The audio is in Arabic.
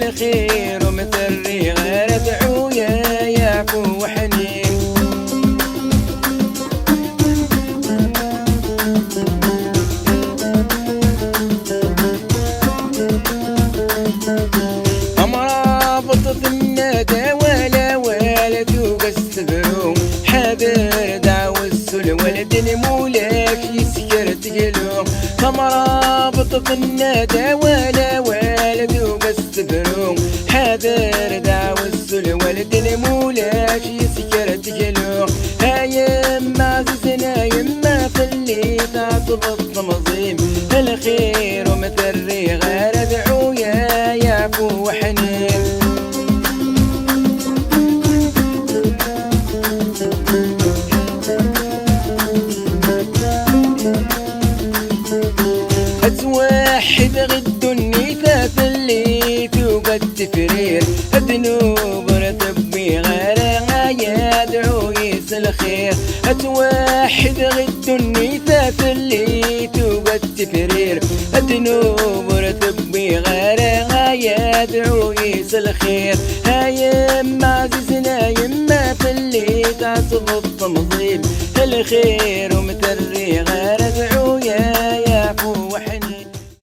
الخير ومثري غير ادعو يا عفو وحنين. مرابطة الندى ولا والد وقستبرو حاضر دعوة السل ولد المولاك يسكر تقلو. مرابطة الندى ولا والد وقستبرو حاضر دعوة السل ولد المولاك يسكر تقلو. يما عزيزنا يما فلي تعطب الطمظيم الخير ومثري غير ادعو يا عفو وحنين. اتوحد غد النفاف اللي توقد تفرير الذنوب رتبي غير يدعو يس الخير. اتوحد غد النفاف اللي توقد تفرير الذنوب رتبي غير يدعو يس الخير. يما عزيزنا يما فلي تعصب التمظيم الخير